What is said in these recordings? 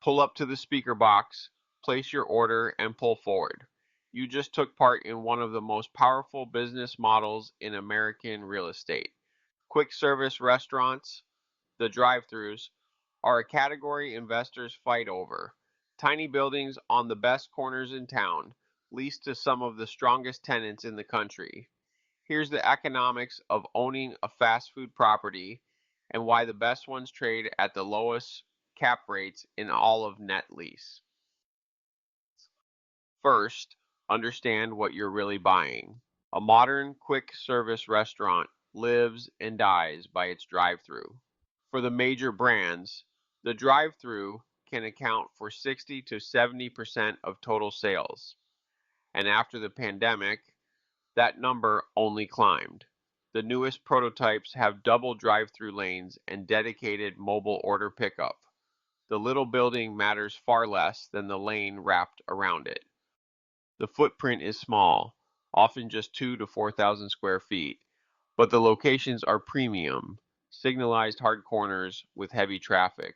Pull up to the speaker box, place your order, and pull forward. You just took part in one of the most powerful business models in American real estate. Quick service restaurants, the drive-thrus, are a category investors fight over. Tiny buildings on the best corners in town, leased to some of the strongest tenants in the country. Here's the economics of owning a fast food property and why the best ones trade at the lowest cap rates in all of net lease. First, understand what you're really buying. A modern quick service restaurant lives and dies by its drive-thru. For the major brands, the drive-thru can account for 60 to 70% of total sales. And after the pandemic, that number only climbed. The newest prototypes have double drive-thru lanes and dedicated mobile order pickup. The little building matters far less than the lane wrapped around it. The footprint is small, often just 2,000 to 4,000 square feet, but the locations are premium, signalized hard corners with heavy traffic.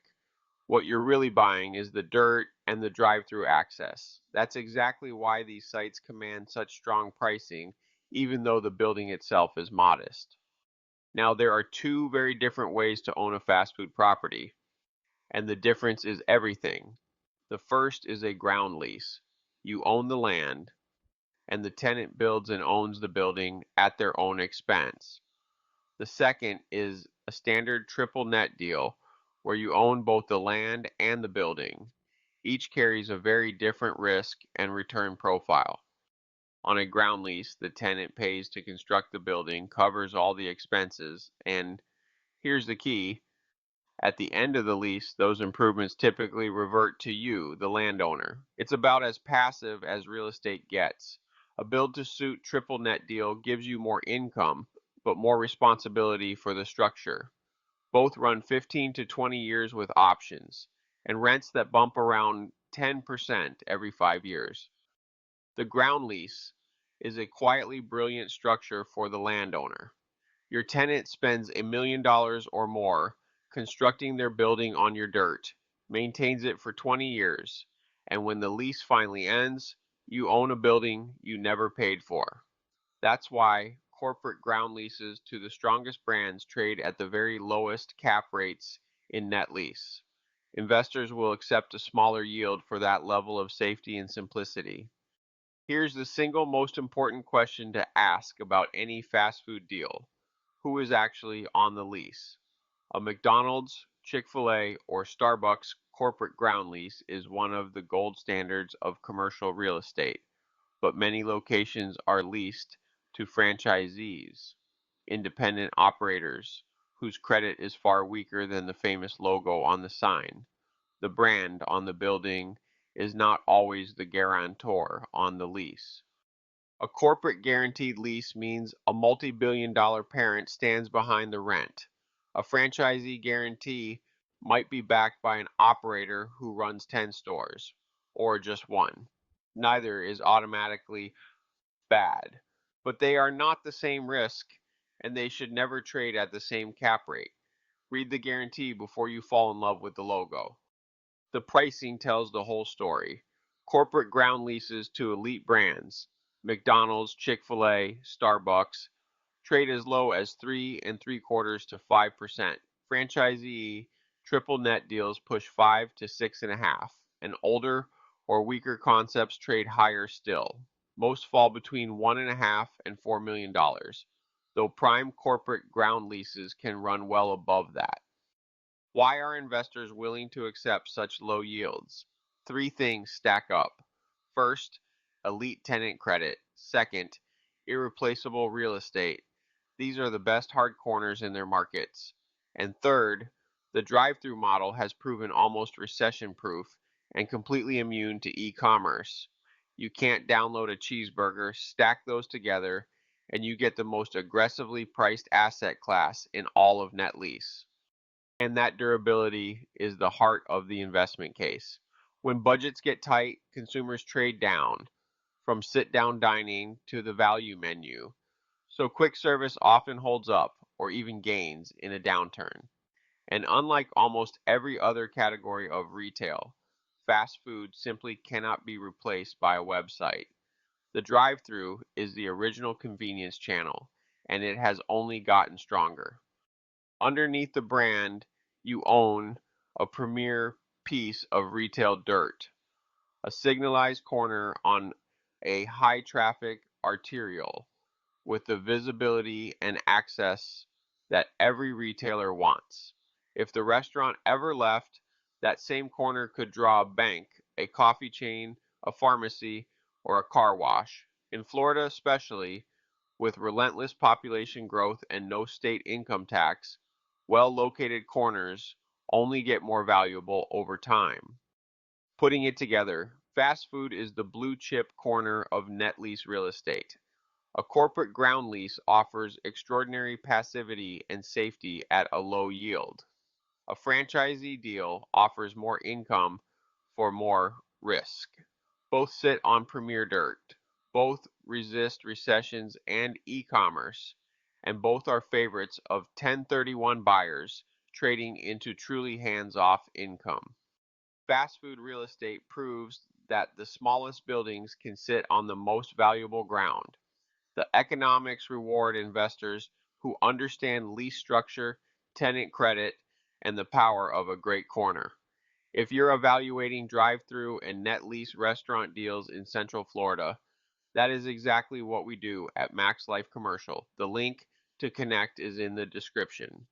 What you're really buying is the dirt and the drive-through access. That's exactly why these sites command such strong pricing, even though the building itself is modest. Now, there are two very different ways to own a fast food property, and the difference is everything. The first is a ground lease. You own the land, and the tenant builds and owns the building at their own expense. The second is a standard triple net deal where you own both the land and the building. Each carries a very different risk and return profile. On a ground lease, the tenant pays to construct the building, covers all the expenses, and here's the key, at the end of the lease, those improvements typically revert to you, the landowner. It's about as passive as real estate gets. A build-to-suit triple net deal gives you more income, but more responsibility for the structure. Both run 15 to 20 years with options, and rents that bump around 10% every 5 years. The ground lease is a quietly brilliant structure for the landowner. Your tenant spends $1 million or more constructing their building on your dirt, maintains it for 20 years, and when the lease finally ends, you own a building you never paid for. That's why corporate ground leases to the strongest brands trade at the very lowest cap rates in net lease. Investors will accept a smaller yield for that level of safety and simplicity. Here's the single most important question to ask about any fast food deal. Who is actually on the lease? A McDonald's, Chick-fil-A, or Starbucks corporate ground lease is one of the gold standards of commercial real estate, but many locations are leased to franchisees, independent operators, whose credit is far weaker than the famous logo on the sign. The brand on the building is not always the guarantor on the lease. A corporate guaranteed lease means a multi-billion-dollar parent stands behind the rent. A franchisee guarantee might be backed by an operator who runs 10 stores, or just one. Neither is automatically bad, but they are not the same risk, and they should never trade at the same cap rate. Read the guarantee before you fall in love with the logo. The pricing tells the whole story. Corporate ground leases to elite brands, McDonald's, Chick-fil-A, Starbucks, trade as low as 3.75% to 5%. Franchisee triple net deals push 5 to 6.5%, and older or weaker concepts trade higher still. Most fall between $1.5 and $4 million, though prime corporate ground leases can run well above that. Why are investors willing to accept such low yields? Three things stack up. First, elite tenant credit. Second, irreplaceable real estate. These are the best hard corners in their markets. And third, the drive-through model has proven almost recession-proof and completely immune to e-commerce. You can't download a cheeseburger, stack those together, and you get the most aggressively priced asset class in all of net lease. And that durability is the heart of the investment case. When budgets get tight, consumers trade down, from sit-down dining to the value menu. So quick service often holds up, or even gains, in a downturn. And unlike almost every other category of retail, fast food simply cannot be replaced by a website. The drive-thru is the original convenience channel, and it has only gotten stronger. Underneath the brand, you own a premier piece of retail dirt, a signalized corner on a high-traffic arterial with the visibility and access that every retailer wants. If the restaurant ever left, that same corner could draw a bank, a coffee chain, a pharmacy, or a car wash. In Florida especially, with relentless population growth and no state income tax, well-located corners only get more valuable over time. Putting it together, fast food is the blue chip corner of net lease real estate. A corporate ground lease offers extraordinary passivity and safety at a low yield. A franchisee deal offers more income for more risk. Both sit on premier dirt. Both resist recessions and e-commerce, and both are favorites of 1031 buyers trading into truly hands-off income. Fast food real estate proves that the smallest buildings can sit on the most valuable ground. The economics reward investors who understand lease structure, tenant credit, and the power of a great corner. If you're evaluating drive-through and net lease restaurant deals in Central Florida, that is exactly what we do at MaxLife Commercial. The link to connect is in the description.